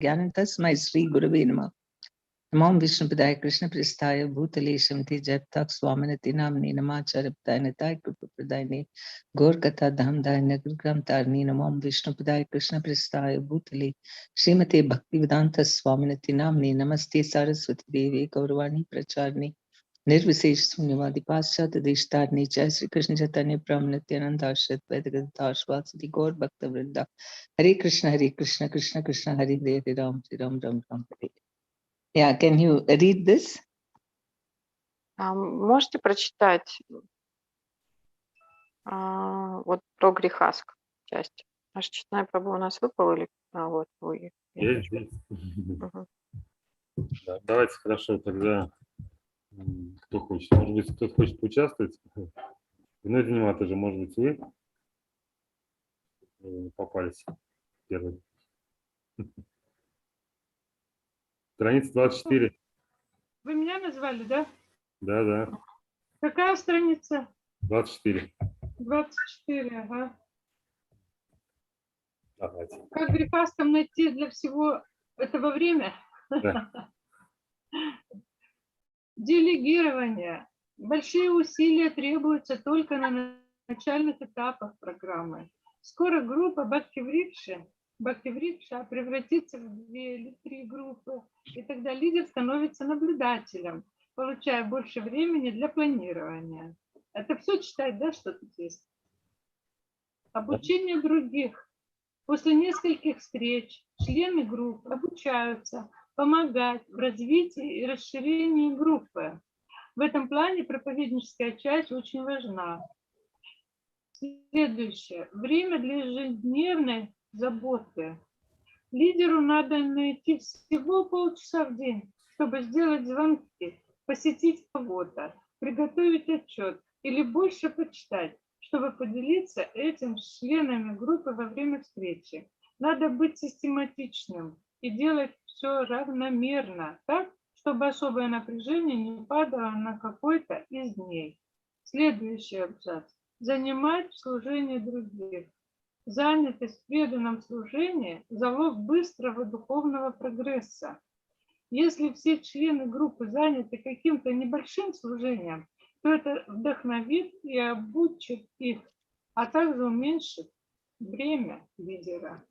ज्ञानं तस्मै श्री गुरवे नमः। नमो विष्णुपदाय कृष्णप्रेष्ठाय भूतले श्रीमते जयप्रताप स्वामिनिति नाम्ने नमाचार्यपदाय निताय कृपाप्रदायिने गौरकथा धामदाय नगरग्राम तारिणी नमो विष्णुपदाय कृष्णप्रेष्ठाय भूतले श्रीमते भक्तिवेदांत स्वामिनिति नाम्ने नमस्ते सरस्वती देवे गौरवाणी प्रचारिणे निर्विशेष शून्यवादी पाश्चात्य देशतारिणी जय श्री कृष्ण चैतन्य प्रभु नित्यानंद आश्रित वैदिक गौर भक्त वृंदा हरे कृष्ण कृष्ण कृष्ण हरे हरे राम राम हरे। Yeah, can you read this? Можете прочитать вот про грихастхам часть? Аж честная Прабhu у нас выпала или вот вы? Я здесь. Угу. Да, давайте, хорошо, тогда кто хочет. Может быть, кто-то хочет поучаствовать? Но это не мат, тоже, может быть, вы попались первый. Страница 24. Вы меня назвали, да? Да, да. Какая страница? 24. 24, ага. Давайте. Как грехастхам найти для всего этого время? Да. Делегирование. Большие усилия требуются только на начальных этапах программы. Скоро группа Бхакти-врикша превратится в 2 или 3 группы, и тогда лидер становится наблюдателем, получая больше времени для планирования. Это все читать, да, что тут есть? Обучение других. После нескольких встреч члены групп обучаются помогать в развитии и расширении группы. В этом плане проповедническая часть очень важна. Следующее. Время для ежедневной заботы. Лидеру надо найти всего полчаса в день, чтобы сделать звонки, посетить кого-то, приготовить отчет или больше почитать, чтобы поделиться этим с членами группы во время встречи. Надо быть систематичным и делать все равномерно, так, чтобы особое напряжение не падало на какой-то из дней. Следующий абзац. Занимать в служении других. Занятость в преданном служении – залог быстрого духовного прогресса. Если все члены группы заняты каким-то небольшим служением, то это вдохновит и обучит их, а также уменьшит бремя лидера.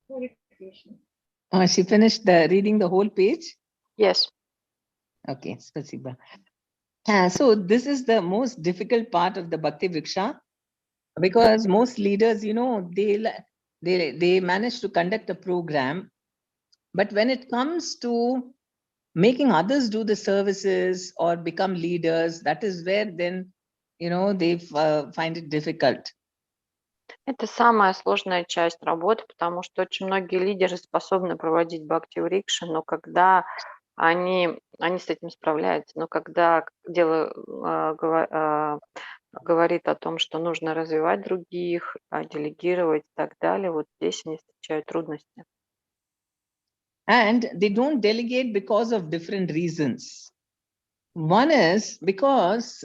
She finished reading the whole page? Yes. Okay, spasiba. So this is the most difficult part of the Bhakti Vriksha, because most leaders, you know, they manage to conduct a program, but when it comes to making others do the services or become leaders, that is where then, you know, they find it difficult. Это самая сложная часть работы, потому что очень многие лидеры способны проводить бхакти-врикши, но когда они с этим справляются, но когда дело говорит о том, что нужно развивать других, делегировать и так далее, вот здесь они встречают трудности. And they don't delegate because of different reasons. One is because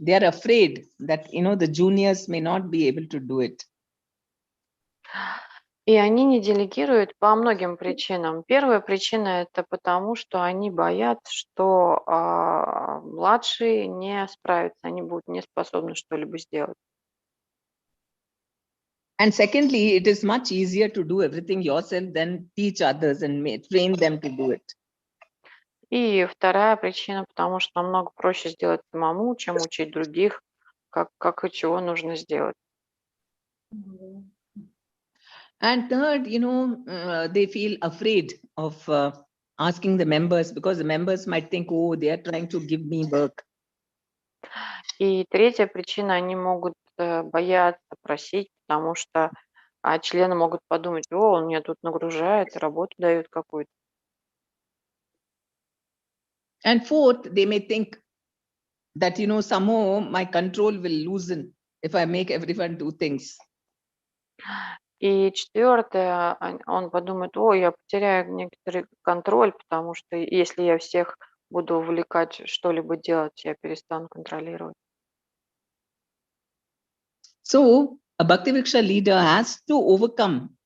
they are afraid that, you know, the juniors may not be able to do it. И они не делегируют по многим причинам. Первая причина – это потому, что они боятся, что младшие не справятся, они будут не способны что-либо сделать. And secondly, it is much easier to do everything yourself than teach others and train them to do it. И вторая причина, потому что намного проще сделать самому, чем учить других, как и чего нужно сделать. And third, you know, they feel afraid of asking the members, because the members might think, oh, they are trying to give me work. И третья причина, они могут бояться просить, потому что члены могут подумать, о, он меня тут нагружает, работу дает какую-то. And fourth, they may think that, you know, somehow my control will loosen if I make everyone do things. И четвертое, он подумает, о, я потеряю некоторый контроль, потому что если я всех буду увлекать что-либо делать, я перестану контролировать. So a Bhakti Vriksha leader has to overcome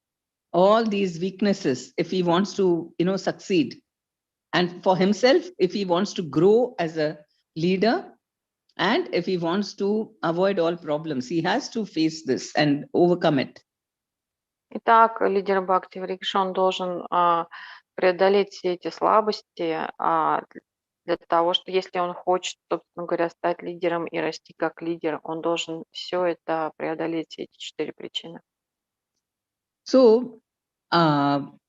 all these weaknesses if he wants to, succeed. And for himself, if he wants to grow as a leader, and if he wants to avoid all problems, he has to face this and overcome it. Итак, лидер Бхакти Врикша, он должен преодолеть все эти слабости для того, что если он хочет, собственно говоря, стать лидером и расти как лидер, он должен все это преодолеть, все эти 4 причины. So, from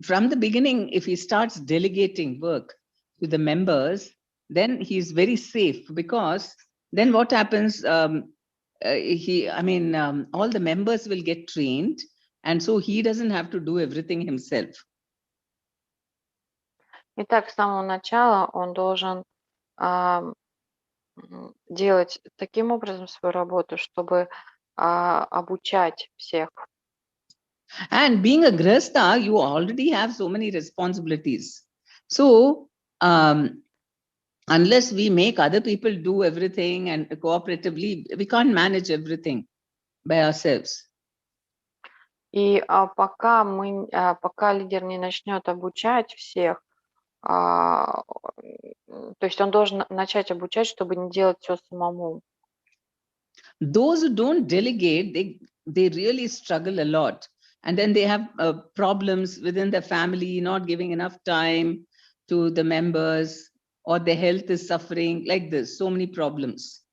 the beginning, if he starts delegating work to the members, then he's very safe, because then what happens? All the members will get trained, and so he doesn't have to do everything himself. Итак, с самого начала он должен делать таким образом свою работу, чтобы обучать всех. And being a grihastha, you already have so many responsibilities. So, unless we make other people do everything and cooperatively, we can't manage everything by ourselves. И пока лидер не начнет обучать всех, то есть он должен начать обучать, чтобы не делать все самому. Those who don't delegate, they really struggle a lot. And then they have problems within the family, not giving enough time to the members, or their health is suffering, like this, so many problems.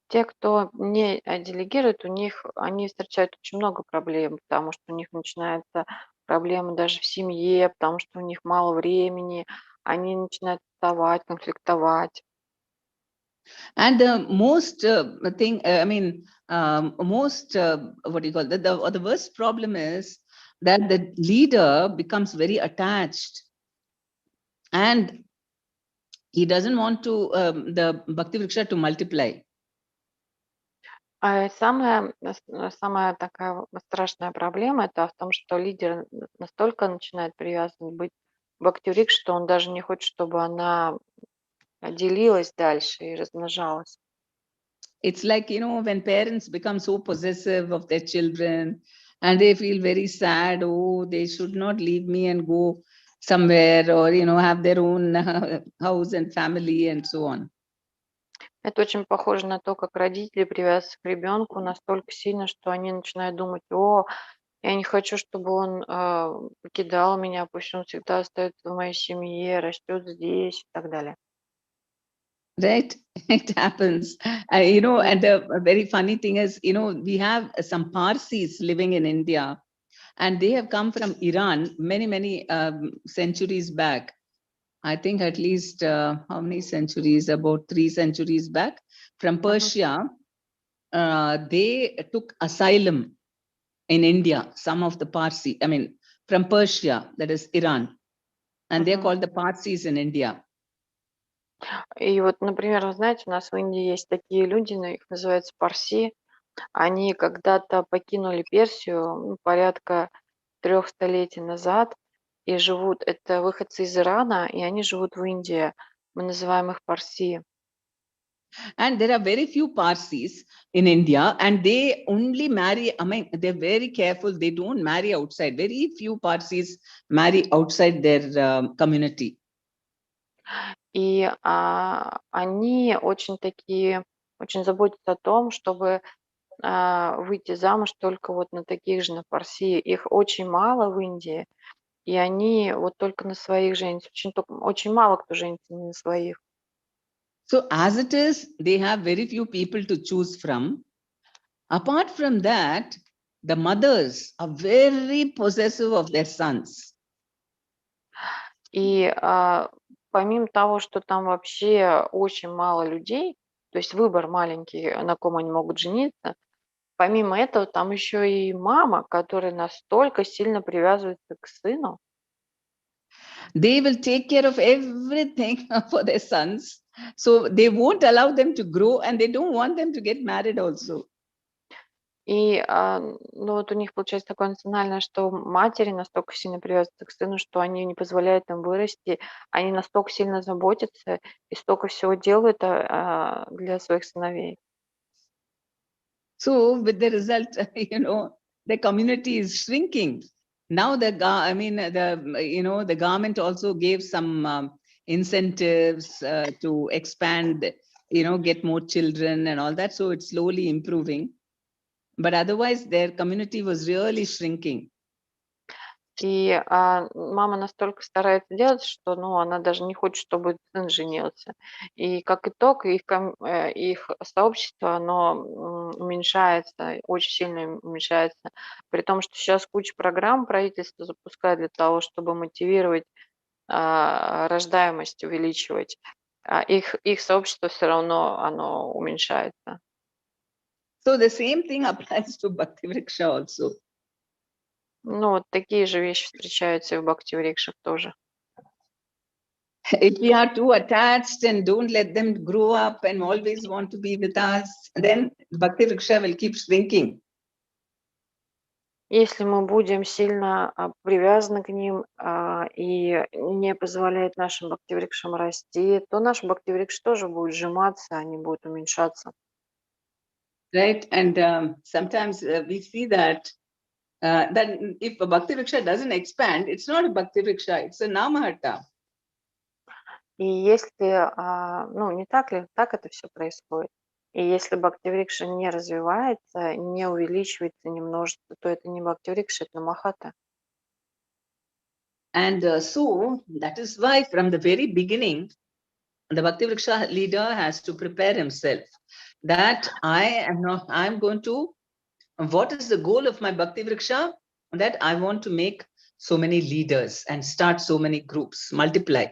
Те, кто не делегирует, они встречают очень много проблем, потому что у них начинаются проблемы даже в семье, потому что у них мало времени, они начинают уставать, конфликтовать. And the most the worst problem is that the leader becomes very attached, and he doesn't want to the Bhakti Vriksha to multiply. Самая такая страшная проблема это в том, что лидер настолько начинает привязан быть к Бхакти Врикше, что он даже не хочет, чтобы она делилась дальше и размножалась. It's like, when parents become so possessive of their children and they feel very sad, oh, they should not leave me and go somewhere, or, have their own house and family and so on. Это очень похоже на то, как родители привязываются к ребенку настолько сильно, что они начинают думать: о, я не хочу, чтобы он покидал меня, пусть он всегда остается в моей семье, растет здесь и так далее. Right? It happens. And the very funny thing is, we have some Parsis living in India, and they have come from Iran many centuries back. I think at least how many centuries? About 3 centuries back, from Persia. They took asylum in India. Some of the Parsi, from Persia, that is Iran, and they're called the Parsis in India. И вот, например, вы знаете, у нас в Индии есть такие люди, их называются парси. Они когда-то покинули Персию порядка 3 столетий назад и живут, это выходцы из Ирана, и они живут в Индии. Мы называем их парси. And there are very few Parsis in India, and they only marry, they're very careful, they don't marry outside. Very few Parsis marry outside their community. И они очень заботятся о том, чтобы выйти замуж только вот на таких же, на парси. Их очень мало в Индии, и они вот только на своих женятся. Очень мало кто женится не на своих. So as it is, they have very few people to choose from. Apart from that, the mothers are very possessive of their sons. И помимо того, что там вообще очень мало людей, то есть выбор маленький, на ком они могут жениться, помимо этого там еще и мама, которая настолько сильно привязывается к сыну. They will take care of everything for their sons. So they won't allow them to grow, and they don't want them to get married also. И вот у них получается такое национальное, что матери настолько сильно привязываются к сыну, что они не позволяют им вырасти, они настолько сильно заботятся и столько всего делают для своих сыновей. So with the result, the community is shrinking, now the government also gave some incentives to expand, get more children and all that. So it's slowly improving. But otherwise, their community was really shrinking. И мама настолько старается делать, что она даже не хочет, чтобы сын женился. И как итог, их сообщество, оно уменьшается, очень сильно уменьшается. При том, что сейчас куча программ правительство запускает для того, чтобы мотивировать рождаемость, увеличивать. Их сообщество все равно оно уменьшается. So the same thing applies to Bhakti Vriksha also. Вот такие же вещи встречаются и в Бхакти-врикшах тоже. If we are too attached and don't let them grow up and always want to be with us, then Bhakti Vriksha will keep shrinking. Если мы будем сильно привязаны к ним и не позволяет нашим бхакти-врикшам расти, то наш бхакти-врикш тоже будет сжиматься, они будут уменьшаться. Right? And sometimes we see that if a Bhakti Vriksha doesn't expand, it's not a Bhakti Vriksha, it's a Namahatta. И если, не так ли, так это все происходит. И если бхакти-врикша не развивается, не увеличивается, не множится, то это не бхакти-врикша, это намахата. And so that is why from the very beginning, the Bhakti Vriksha leader has to prepare himself that I'm going to, what is the goal of my Bhakti Vriksha? That I want to make so many leaders and start so many groups, multiply.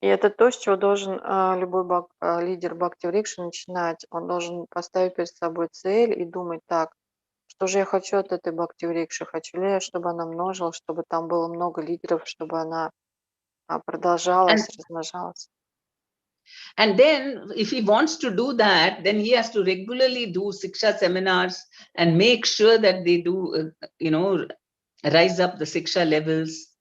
Это то, с чего должен любой лидер бхакти-врикши начинать. Он должен поставить перед собой цель и думать так, что же я хочу от этой бхакти-врикши? Хочу ли я, чтобы она множилась, чтобы там было много лидеров, чтобы она продолжалась, размножалась? And then if he wants to do that, then he has to regularly do Siksha seminars and make sure that they do, rise up the Siksha levels.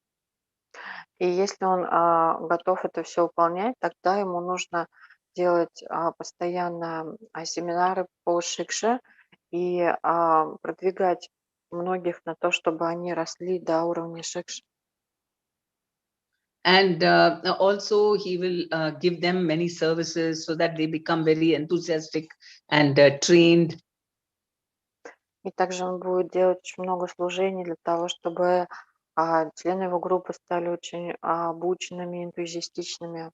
И если он готов это все выполнять, тогда ему нужно делать постоянно семинары по шикше и продвигать многих на то, чтобы они росли до уровня шикши. And also he will give them many services so that they become very enthusiastic and trained. И также он будет делать очень много служений для того, чтобы члены его группы стали очень обученными, энтузиастичными.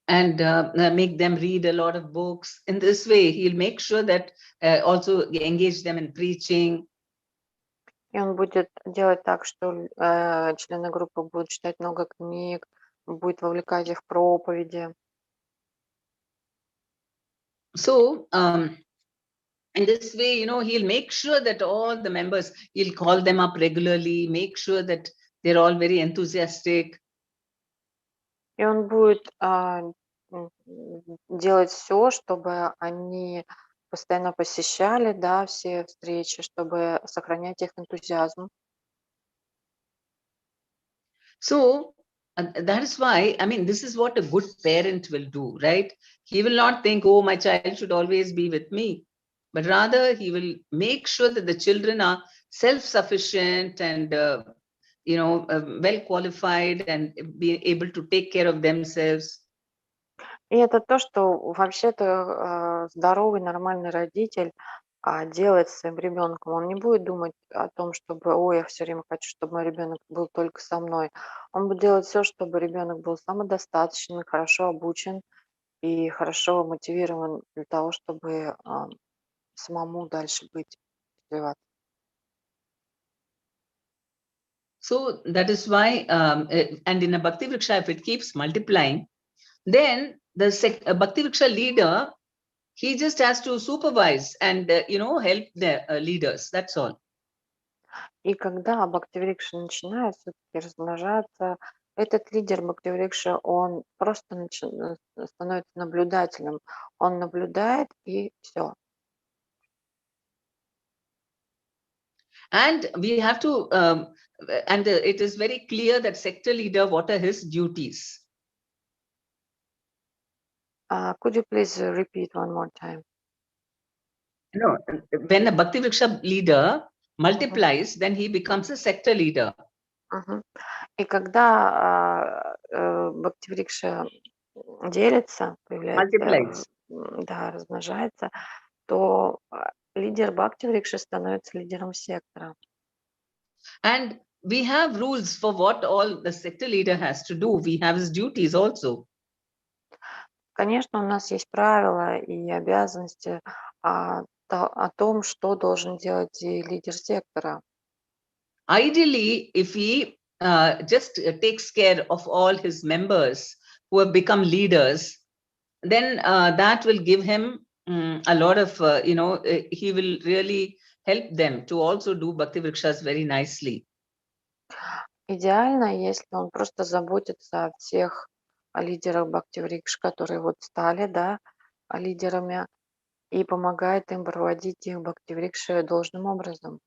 And make them read a lot of books. In this way, he'll make sure that also engage them in preaching. И он будет делать так, что члены группы будут читать много книг, будет вовлекать их в проповеди. So in this way, he'll make sure that all the members, he'll call them up regularly, make sure that they're all very enthusiastic. И он будет делать все, чтобы они постоянно посещали, все встречи, чтобы сохранять их энтузиазм. So that is why, this is what a good parent will do, right? He will not think, oh, my child should always be with me, but rather he will make sure that the children are self-sufficient and, well qualified and be able to take care of themselves. И это то, что вообще-то здоровый, нормальный родитель делает с своим ребенком. Он не будет думать о том, чтобы, я все время хочу, чтобы мой ребенок был только со мной. Он будет делать все, чтобы ребенок был самодостаточным, хорошо обучен и хорошо мотивирован для того, чтобы самому дальше быть, развиваться. So that is why, and in a Bhakti Vriksha, if it keeps multiplying, then the Bhakti Vriksha leader, he just has to supervise and, help the leaders. That's all. И когда бхакти-врикша начинает все-таки размножаться, этот лидер бхакти-врикша, он просто становится наблюдателем. Он наблюдает и все. And we have to, and it is very clear that sector leader, what are his duties? Could you please repeat one more time? No, when a Bhakti Vriksha leader multiplies, then he becomes a sector leader. И когда Бхактиврикша делится, появляется, да, размножается, то лидер Бхактиврикши становится лидером сектора. And we have rules for what all the sector leader has to do. We have his duties also. Конечно, у нас есть правила и обязанности о том, что должен делать лидер сектора. Ideally, if he just takes care of all his members who have become leaders, then that will give him a lot of, he will really help them to also do Bhakti Vrikshas very nicely. Идеально, если он просто заботится о всех лидерах Бхакти-врикш, которые вот стали, да, лидерами, и помогает им проводить их Бхакти-врикши должным образом.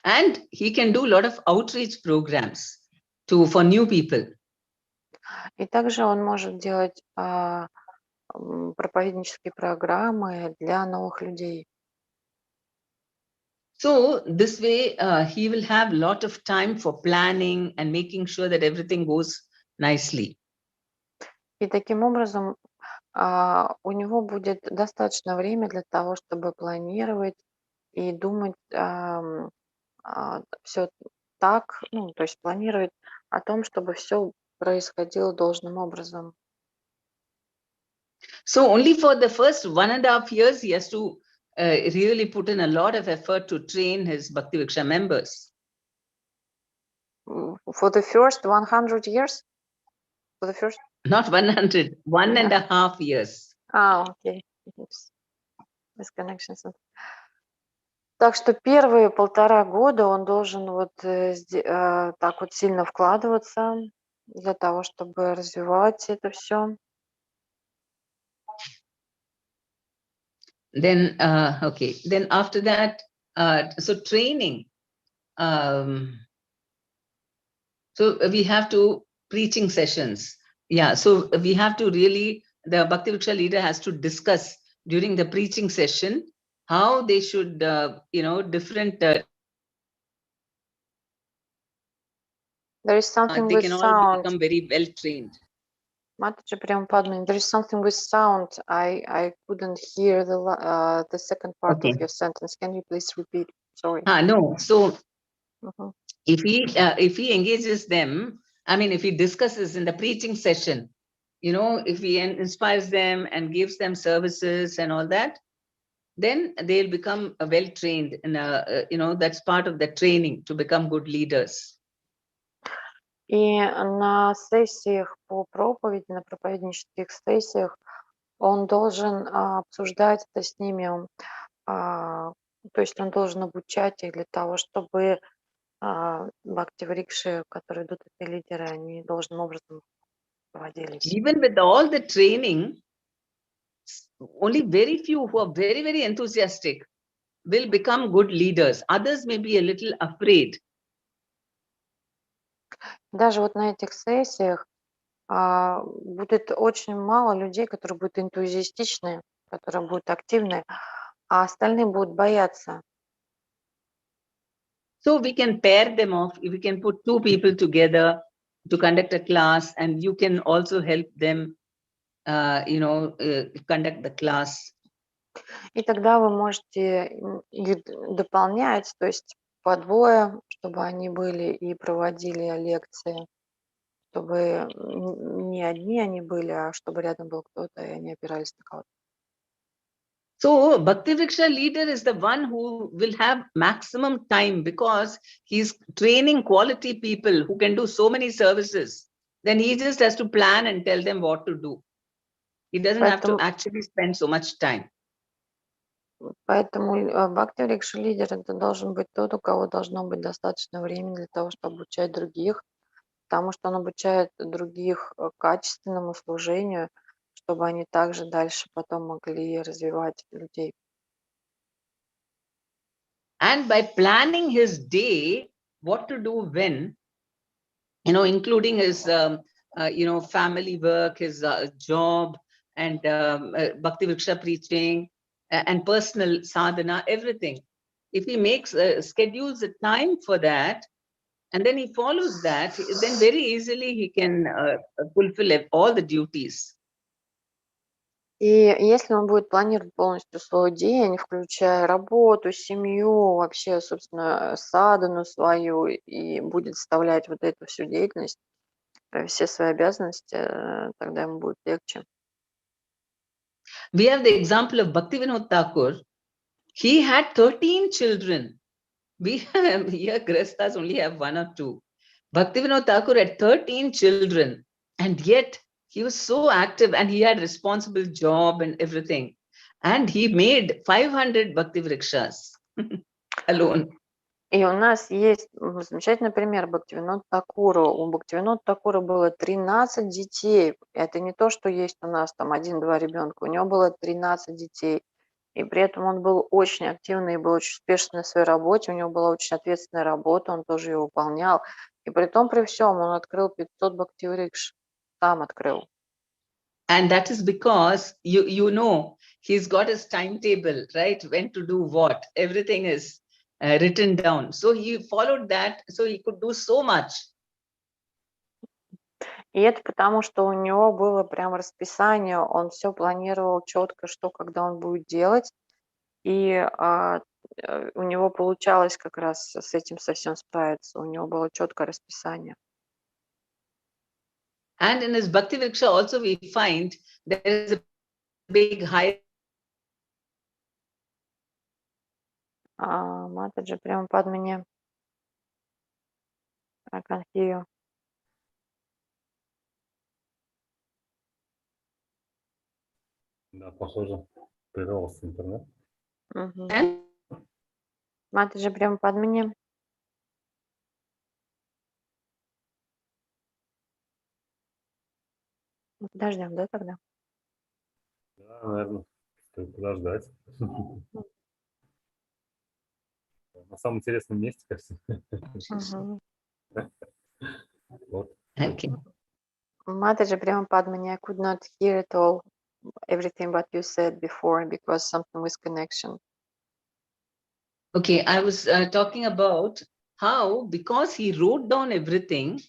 And he can do a lot of outreach programs for new people. И также он может делать проповеднические программы для новых людей. So this way, he will have a lot of time for planning and making sure that everything goes nicely. И таким образом у него будет достаточно времени для того, чтобы планировать и думать все так, ну, то есть планировать о том, чтобы все происходило должным образом. So only for the first 1.5 years, he has to really put in a lot of effort to train his Bhakti Vriksha members. For the first 100 years? For the first? Not 100, 1.5 years. Окей. Misconnections. Так что первые 1,5 года он должен вот так вот сильно вкладываться для того, чтобы развивать это все. Then, okay. Then after that, so training. So we have to preaching sessions. Yeah, so we have to really, the Bhakti Vriksha leader has to discuss during the preaching session how they should, different. There is something they with can all sound. become very well trained. Mataji Prema Padmini, there is something with sound. I couldn't hear the second part of your sentence. Can you please repeat? Sorry. No. So if he engages them, I mean, if he discusses in the preaching session, if he inspires them and gives them services and all that, then they'll become well trained. And that's part of the training to become good leaders. И на сессиях по проповеди, на проповеднических сессиях, он должен обсуждать это с ними, то есть он должен обучать их для того, чтобы бхакти-врикши, которые идут эти лидеры, они должным образом проводились. Even with all the training, only very few who are very, very enthusiastic will become good leaders. Others may be a little afraid. Даже вот на этих сессиях будет очень мало людей, которые будут энтузиастичны, которые будут активны, а остальные будут бояться. So we can pair them off. We can put 2 people together to conduct a class, and you can also help them, conduct the class. И тогда вы можете их дополнять, то есть по 2, чтобы они были и проводили лекции, чтобы не одни они были, а чтобы рядом был кто-то, и они опирались на кого-то. So Bhakti Vriksha leader is the one who will have maximum time because he's training quality people who can do so many services. Then he just has to plan and tell them what to do. He doesn't have to actually spend so much time. Поэтому Бхакти-врикша лидер это должен быть тот, у кого должно быть достаточно времени для того, чтобы обучать других, потому что он обучает других качественному служению, чтобы они также дальше потом могли развивать людей. And by planning his day, what to do when, including his, family work, his job, and Bhakti Vriksha preaching, and personal sadhana, everything. if he makes schedules a time for that, and then he follows that, then very easily he can fulfill all the duties. И если он будет планировать полностью свой день, включая работу, семью, вообще, собственно, садану свою, и будет вставлять вот эту всю деятельность, все свои обязанности, тогда ему будет легче. We have the example of Bhaktivinoda Thakur. He had 13 children. We have here grihasthas only have 1 or 2. Bhaktivinoda Thakur had 13 children, and yet he was so active and he had responsible job and everything. And he made 500 Bhakti Vrikshas alone. И у нас есть замечательный пример Бхактивинода Такура. У Бхактивинода Такура было 13 детей. Это не то, что есть у нас там 1-2 ребенка. У него было 13 детей. И при этом он был очень активный и был очень успешный на своей работе. У него была очень ответственная работа, он тоже ее выполнял. И при том, при всем, он открыл 500 бхакти-врикш. Сам открыл. And that is because, you know, he's got his timetable, right? When to do what. Everything is written down. So he followed that, so he could do so much. И это потому, что у него было прям расписание, он все планировал четко, что, когда он будет делать. И у него получалось как раз с этим совсем справиться. У него было четкое расписание. And in his Bhakti Vriksha also we find there is a big high. Матаджи, Према Падмини. I can hear you. Да, похоже, прервался интернет. And Матаджи, Према Падмини. Подождем, да, тогда? Да, наверное, стоит подождать. На самом интересном месте, кажется. Вот. okay. Матаджи, Према Падмини, I could not hear at all everything what you said before because something with connection. Okay, I was talking about how, because he wrote down everything,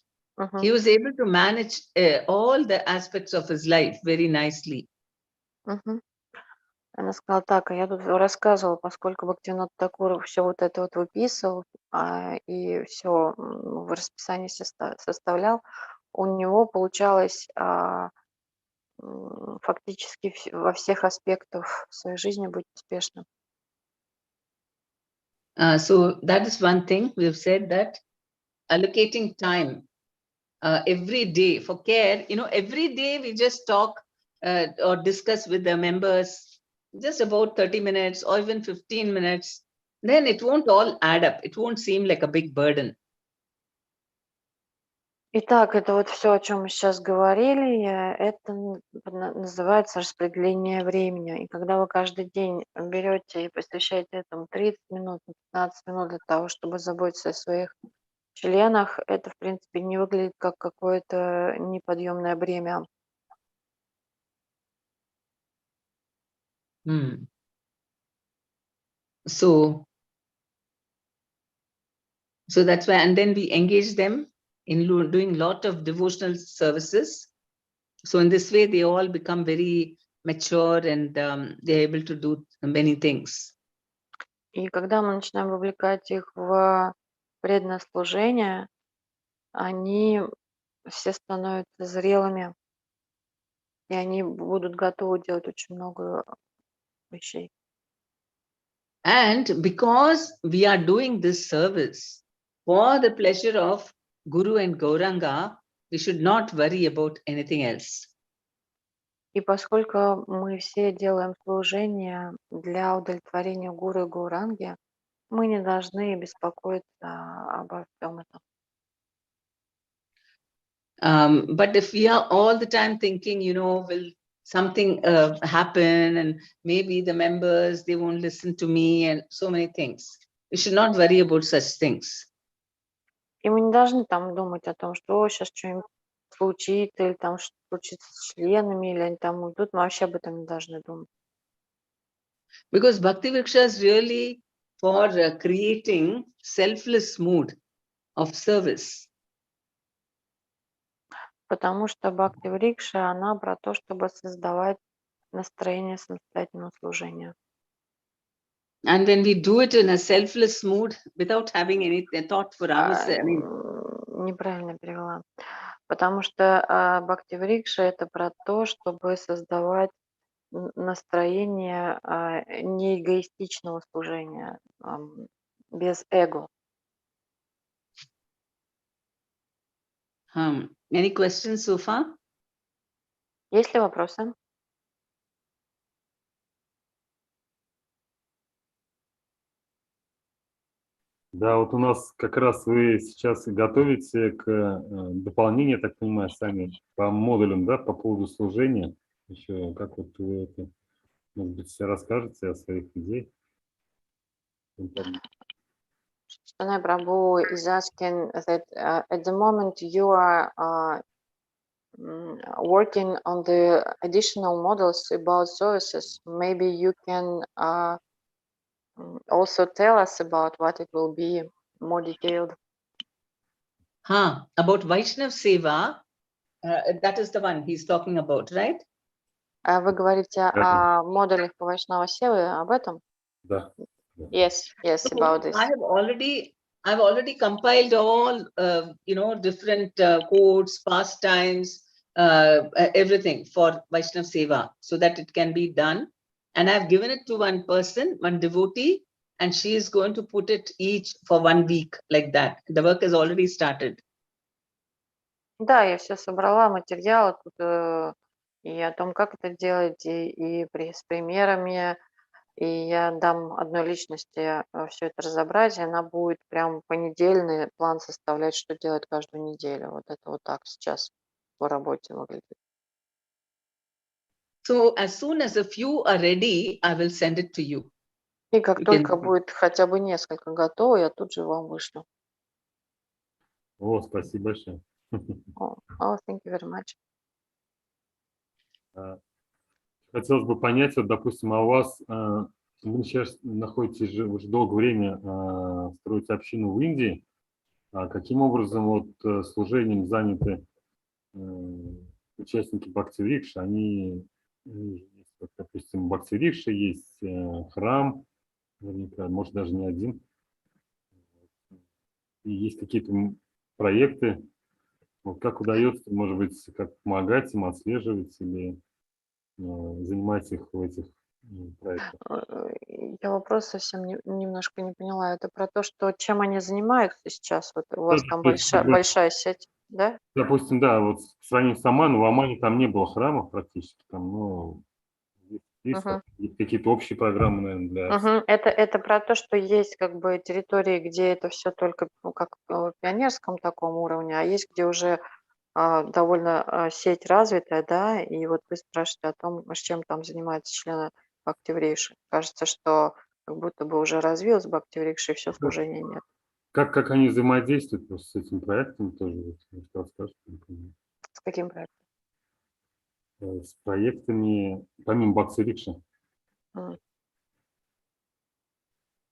he was able to manage all the aspects of his life very nicely. Она сказала так, а я тут рассказывала, поскольку Бхактивинода Такур все вот это вот выписывал и все в расписании составлял, у него получалось фактически во всех аспектах своей жизни быть успешным. So that is one thing we've said, that allocating time every day for care, you know, every day we just talk or discuss with the members just about 30 minutes or even 15 minutes, then it won't all add up. It won't seem like a big burden. Итак, это вот все, о чем мы сейчас говорили, это называется распределение времени. И когда вы каждый день берете и посвящаете этому 30 минут, 15 минут для того, чтобы заботиться о своих членах, это, в принципе, не выглядит как какое-то неподъемное бремя. So that's why, and then we engage them in doing a lot of devotional services. So in this way, they all become very mature and they're able to do many things. И когда мы начинаем вовлекать их в преданное служение, они все становятся зрелыми, и они будут готовы делать очень много вещей. And because we are doing this service for the pleasure of Guru and Gauranga, we should not worry about anything else. И поскольку мы все делаем служение для удовлетворения Гуру и Гауранги, мы не должны беспокоиться обо всем этом. But if we are all the time thinking, you know, will something happen and maybe the members, they won't listen to me and so many things, we should not worry about such things. И мы не должны там думать о том, что сейчас что-нибудь случится, или там что случится с членами, или они там уйдут. Мы вообще об этом не должны думать. Because Bhakti Vrikshas really for creating selfless mood of service. Потому что бхакти-врикша, она про то, чтобы создавать настроение самостоятельного служения. And when we do it in a selfless mood, without having any thought for ourselves, Неправильно перевела. Потому что бхакти-врикша это про то, чтобы создавать настроение неэгоистичного служения, без эго. Any questions so far? Есть ли вопросы? Да, вот у нас как раз вы сейчас и готовите к дополнению, я так понимаю, сами по модулям, да, по поводу служения. Еще как вот вы это, может быть, все расскажете о своих идеях? Shaitanaya Prabhu is asking that at the moment you are working on the additional models about services. Maybe you can also tell us about what it will be more detailed. About Vaishnav Seva, that is the one he's talking about, right? Вы говорите о модулях по Вайшнава Севы, об этом? Да. Yes, about this. I've already compiled all, different codes, pastimes, everything for Vaishnav Seva so that it can be done. And I've given it to one person, one devotee, and she is going to put it each for 1 week like that. The work has already started. Да, я все собрала, материалы тут и о том, как это делать, и с примерами. И я дам одной личности все это разобрать, и она будет прям понедельный план составлять, что делать каждую неделю. Вот это вот так сейчас по работе выглядит. So as soon as a few are ready, I will send it to you. И как только будет хотя бы несколько готово, я тут же вам вышлю. О, спасибо большое. Thank you very much. Хотелось бы понять, вот, допустим, а у вас, вы сейчас находитесь уже долгое время, строите общину в Индии, а каким образом вот служением заняты участники бхакти-врикши? Они, допустим, в бхакти-врикше есть храм, наверняка, может даже не один, и есть какие-то проекты, вот как удается, может быть, как помогать им, отслеживать или занимать их в этих проектах? Я вопрос совсем немножко не поняла. Это про то, что чем они занимаются сейчас? Вот у вас там большая сеть, да? Допустим, да, вот в сравнении с Оманом, в Омане там не было храмов практически, там, но есть какие-то общие программы, наверное, для... Это про то, что есть как бы территории, где это все только как в пионерском таком уровне, а есть, где уже довольно сеть развитая, да, и вот вы спрашиваете о том, с чем там занимаются члены бхакти-врикши. Кажется, что как будто бы уже развилось бхакти-врикши, и все служения нет. Как они взаимодействуют просто с этим проектом тоже? С каким проектом? С проектами, помимо бхакти-врикши. Ну,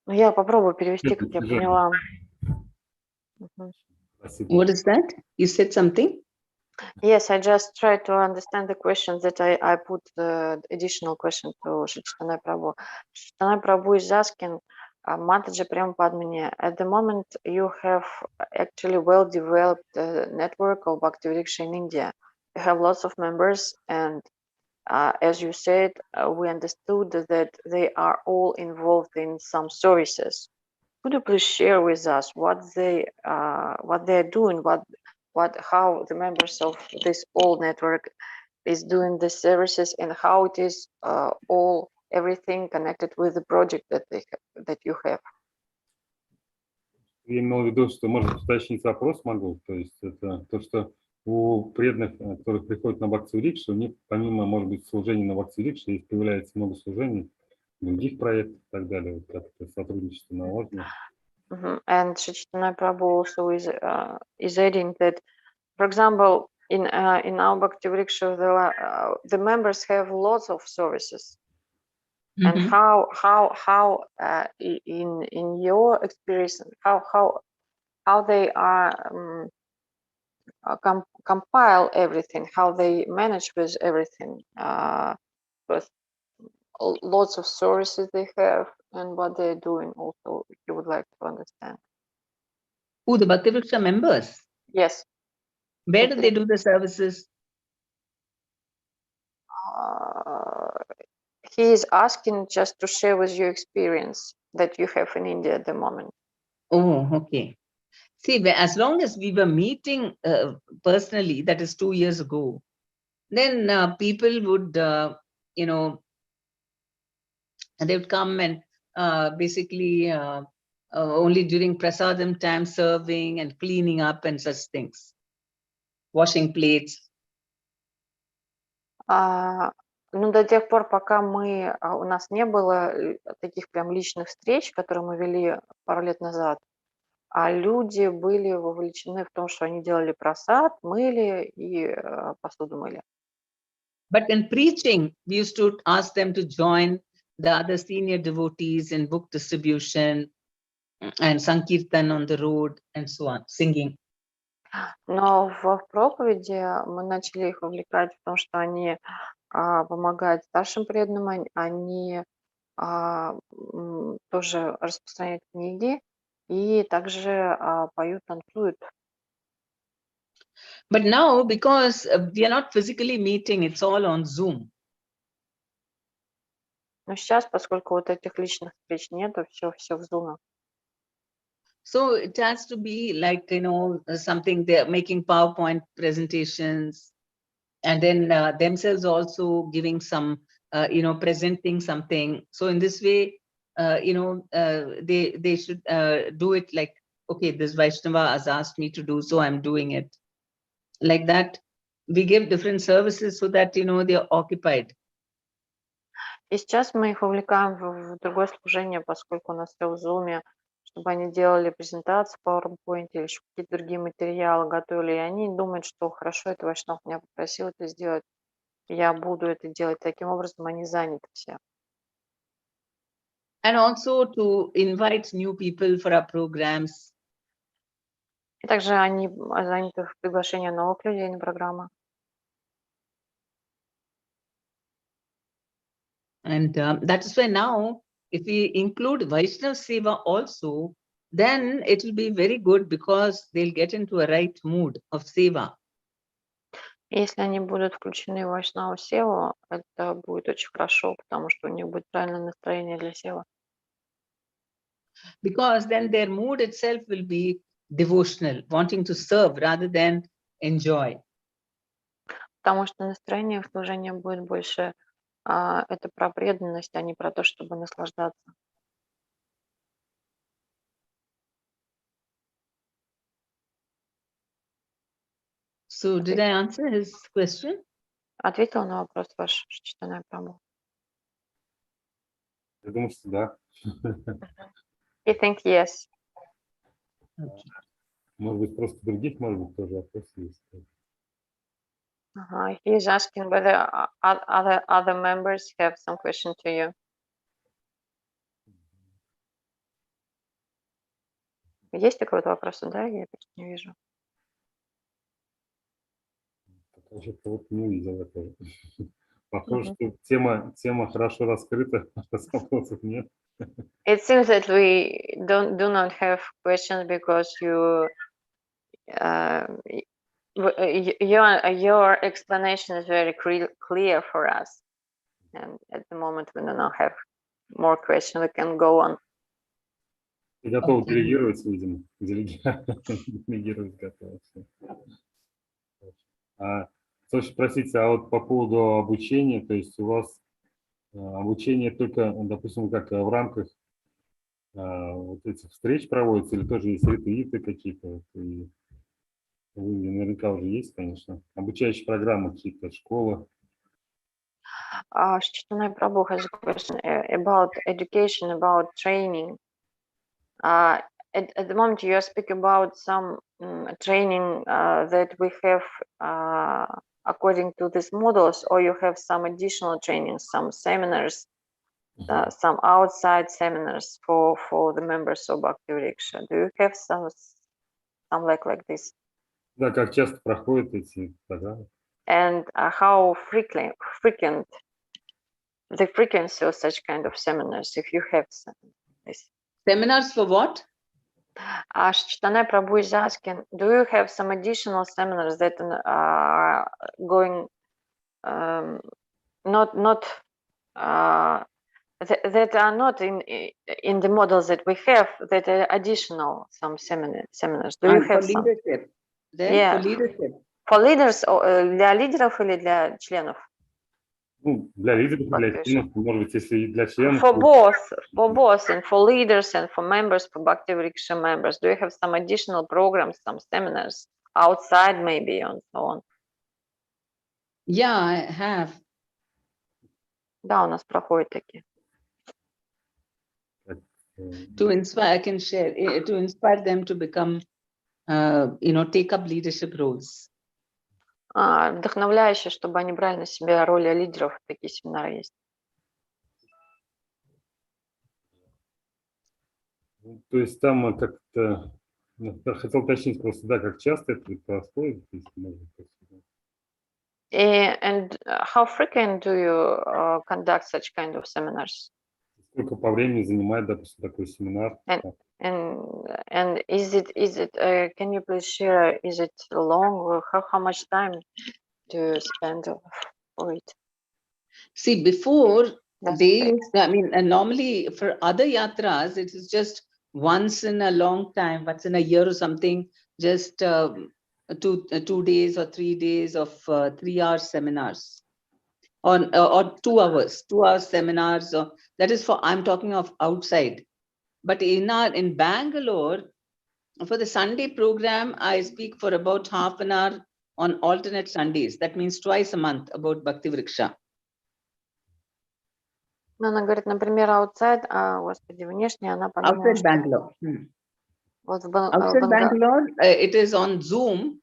я попробую перевести, как я поняла. What is that? You said something? Yes, I just try to understand the question that I put the additional question to Shaitanaya Prabhu. Shaitanaya Prabhu is asking, Mataji Prema Padmini, at the moment you have actually well-developed network of Bhakti-Vriksha in India. You have lots of members and as you said, we understood that they are all involved in some services. Could you please share with us what they are doing, how the members of this old network is doing the services, and how it is everything connected with the project that you have? Я имел в виду, что, может уточнить вопрос могу, то есть это то, что у преданных, которые приходят на бхакти-врикшу, у них помимо, может быть, служения на бхакти-врикше, их появляется много служений, других проектов и так далее, вот как-то сотрудничество наложено. And Chaitanya Prabhu also is adding that, for example, in our Bhakti Vriksha, the members have lots of services. And how in your experience, how they are compile everything, how they manage with everything, with lots of services they have and what they're doing also, if you would like to understand. Who, the Bhakti Vriksha members? Yes. Where do they do the services? He is asking just to share with you experience that you have in India at the moment. Oh, okay. See, as long as we were meeting personally, that is 2 years ago, then people would, you know, they would come and basically only during prasadam time serving and cleaning up and such things, washing plates. Ну, до тех пор, пока у нас не было таких прям личных встреч, которые мы вели пару лет назад, а люди были вовлечены в том, что они делали просад, мыли и посуду мыли. But in preaching, we used to ask them to join the other senior devotees in book distribution and sankirtan on the road and so on, singing. Но в проповеди мы начали их вовлекать в том, что они помогают старшим преданным, они тоже распространяют книги и также поют, танцуют. But now, because we are not physically meeting, it's all on Zoom. Но сейчас, поскольку вот этих личных встреч нету, все в Zoom. So it has to be like, you know, something they're making PowerPoint presentations and then themselves also giving some, you know, presenting something. So in this way, you know, they should do it like, okay, this Vaishnava has asked me to do, so I'm doing it. Like that, we give different services so that, you know, they're occupied. И сейчас мы их вовлекаем в другое служение, поскольку у нас все в Zoom, чтобы они делали презентации в PowerPoint или еще какие-то другие материалы готовили. И они думают, что хорошо, это Вайшнав меня попросил это сделать, я буду это делать. Таким образом, они заняты все. And also to invite new people for our programs. И также они заняты в приглашении новых людей на программы. And that is why now, if we include Vaishnav Seva also, then it will be very good because they'll get into a right mood of Seva. Если они будут включены в Вайшнаву Севу, это будет очень хорошо, потому что у них будет правильное настроение для Севы. Because then their mood itself will be devotional, wanting to serve rather than enjoy. Потому что настроение в служении будет больше это про преданность, а не про то, чтобы наслаждаться. So did I answer his question? Ответила на вопрос ваш Чайтанья Прабху? Я думаю, что да. I think yes. Okay. Может быть, просто других, может быть, тоже вопросы есть. He is asking whether other members have some question to you. Есть такой вопрос? Да, я просто не вижу. Пока что вот не увидел этого. Похоже, что тема хорошо раскрыта, вопросов нет. It seems that we do not have questions because your explanation is very clear for us, and at the moment we do not have more questions. We can go on. Ты готов делегировать, видимо. Делегировать готов. Слушай, простите, а вот по поводу обучения, то есть у вас обучение только, допустим, как в рамках вот этих встреч проводится, или тоже есть ретриты какие-то? И вы наверняка уже есть, конечно. Обучающие программы какие-то, школа. Чайтанья Prabhu has a question about education, about training. At the moment, you speak about some training that we have according to these models, or you have some additional trainings, some seminars some outside seminars for the members of Bhakti Vriksha? Do you have some like this? Да, как часто проходят эти программы? And how frequent the frequency of such kind of seminars, if you have some? Seminars for what? Chaitanya Prabhu is asking, do you have some additional seminars that are going that are not in the models that we have, that are additional some seminars? Do you have some? Leadership. Then Yeah. for leadership. For leaders, для лидеров или для членов? Ну, для лидеров, для членов, может быть, если для членов. For both, and for leaders and for members, for Bhakti Vriksha members. Do you have some additional programs, some seminars outside maybe and so on? Yeah, I have. Да, у нас проходят такие. To inspire, I can share, to inspire them to become, take up leadership roles. Вдохновляющие, чтобы они брали на себя роли лидеров. Такие семинары есть. То есть там как-то, хотел уточнить просто, да, как часто это происходит? And how frequent do you conduct such kind of seminars? Сколько по времени занимает, допустим, такой семинар? And is it can you please share, is it long, or how much time do you spend for it? See, before normally for other yatras, it is just once in a long time, once in a year or something, just 2 days or 3 days of 3-hour seminars, or 2 hours, 2-hour seminars. Or that is for, I'm talking of outside. But in Bangalore, for the Sunday program, I speak for about half an hour on alternate Sundays. That means twice a month about Bhakti Vriksha. Она говорит, например, outside, господи, внешне она подумала, outside Bangalore. Outside Bangalore, it is on Zoom.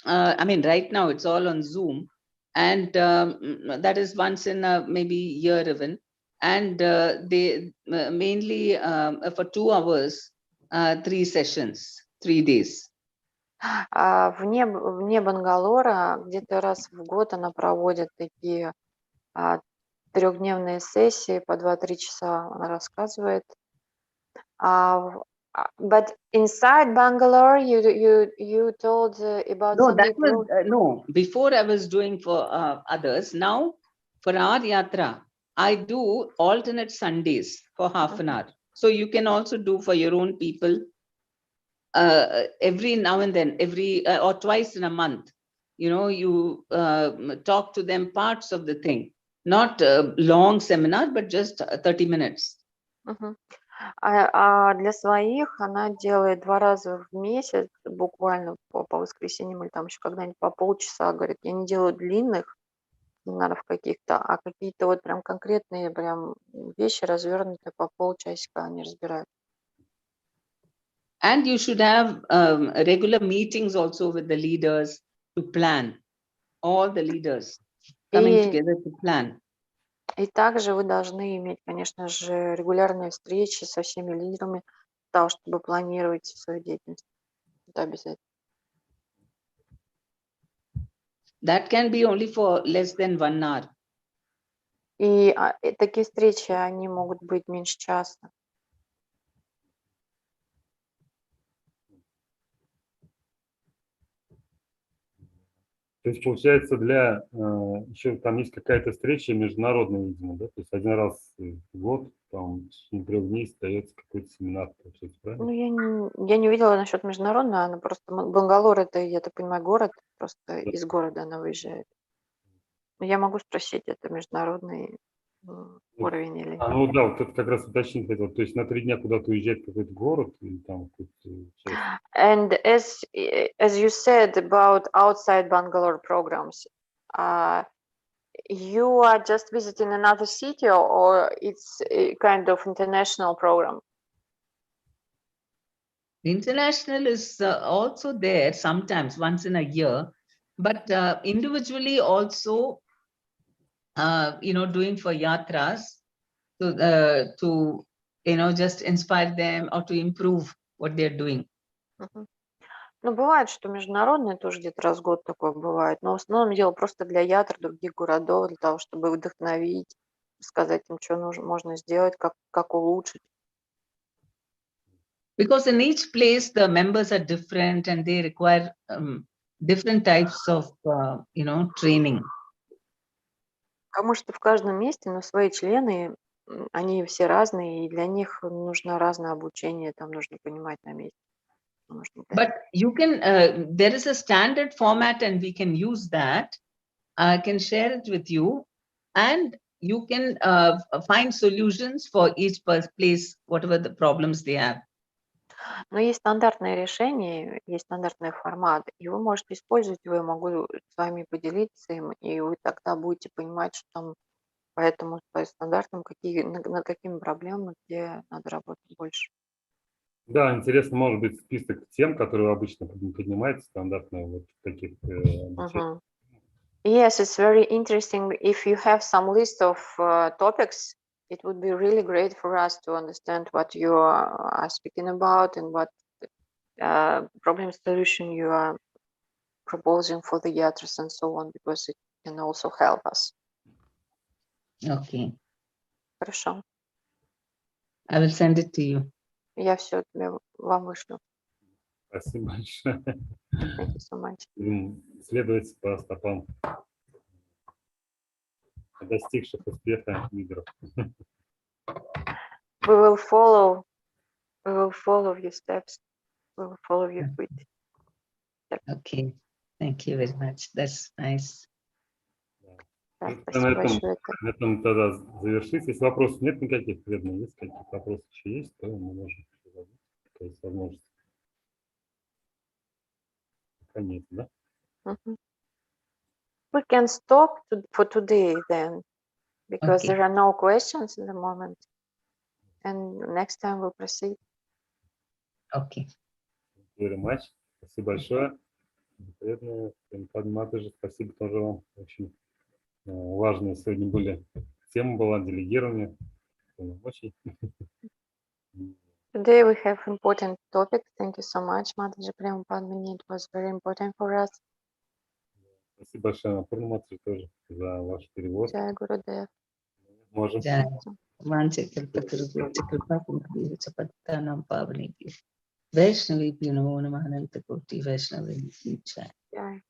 Right now it's all on Zoom, and that is once in a maybe year even. And they mainly for 2 hours, 3 sessions, 3 days. Вне Бангалора где-то раз в год она проводит такие 3-дневные сессии по 2-3 часа, она рассказывает. But inside Bangalore, you told about no. Before I was doing for others. Now for our yatra, I do alternate Sundays for half an hour. So you can also do for your own people every now and then, every or twice in a month. You talk to them parts of the thing, not a long seminar, but just 30 minutes. Для своих она делает 2 раза в месяц, буквально по воскресеньям или там еще когда-нибудь по полчаса. Говорит, я не делаю длинных семинаров каких-то, а какие-то вот прям конкретные прям вещи развернутые по полчасика они разбирают. And you should have regular meetings also with the leaders to plan. All the leaders coming together to plan. И также вы должны иметь, конечно же, регулярные встречи со всеми лидерами для того, чтобы планировать свою деятельность. Это обязательно. That can be only for less than 1 hour. И такие встречи, они могут быть меньше часа. То есть, получается, для еще там есть какая-то встреча международная, видимо, да? То есть 1 раз в год, там, в течение 3 дней остается какой-то семинар, получается, правильно? Ну, я не увидела насчет международного, она просто Бангалор, это, я так понимаю, город, просто из города она выезжает. Но я могу спросить, это международный уровень или нет. Ну да, вот это как раз уточнить хотел. То есть на 3 дня куда-то уезжает какой-то город или там какой-то часть. And as you said about outside Bangalore programs, you are just visiting another city, or it's a kind of international program? International is also there sometimes, once in a year, but individually also, doing for yatras, to just inspire them or to improve what they're doing. Мгм. Ну, бывает, что международные тоже где-то раз в год такое бывает, но в основном дело просто для ятр других городов, для того, чтобы вдохновить, сказать им, что нужно, можно сделать, как улучшить. Because in each place the members are different and they require different types of training. Потому что в каждом месте, но свои члены, они все разные, и для них нужно разное обучение, там нужно понимать на месте. Нужно But you can, there is a standard format and we can use that. I can share it with you and you can find solutions for each place, whatever the problems they have. Но есть стандартное решение, есть стандартный формат, и вы можете использовать его, я могу с вами поделиться им, и вы тогда будете понимать, что там по стандартам, над какими проблемами, где надо работать больше. Да, интересно, может быть, список тем, которые вы обычно поднимаете, стандартно вот таких обучений. Yes, it's very interesting. If you have some list of topics, it would be really great for us to understand what you are speaking about and what problem solution you are proposing for the yattras and so on, because it can also help us. Okay. Хорошо. I will send it to you. Я все вам вышлю. Спасибо большое. Thank you so much. Будем следовать по стопам достигших успеха лидеров. We will follow your steps. We will follow your feet. Okay. Thank you very much. That's nice. Да, Ну, спасибо большое. на этом тогда завершить. Если вопросов нет никаких, вредно, если какие-то вопросы еще есть, то мы можем задать. То есть возможность. Пока нет, да? We can stop for today then, because Okay. there are no questions in the moment. And next time we'll proceed. Okay. Very much. Спасибо большое. Према Падмини тоже спасибо тоже вам. Очень важные сегодня были. Тема была делегирование полномочий. Today we have important topic. Thank you so much, Mataji Prema Padmini. It was very important for us. Спасибо большое на Пурнаматри тоже за ваш перевод. Jai Gurudev. Можем. Jai. Vanchakilpatarubhutikapatam pavani. Vaishnavi Namo Namaha Ananta Koti Vaishnavi Jai. Jai.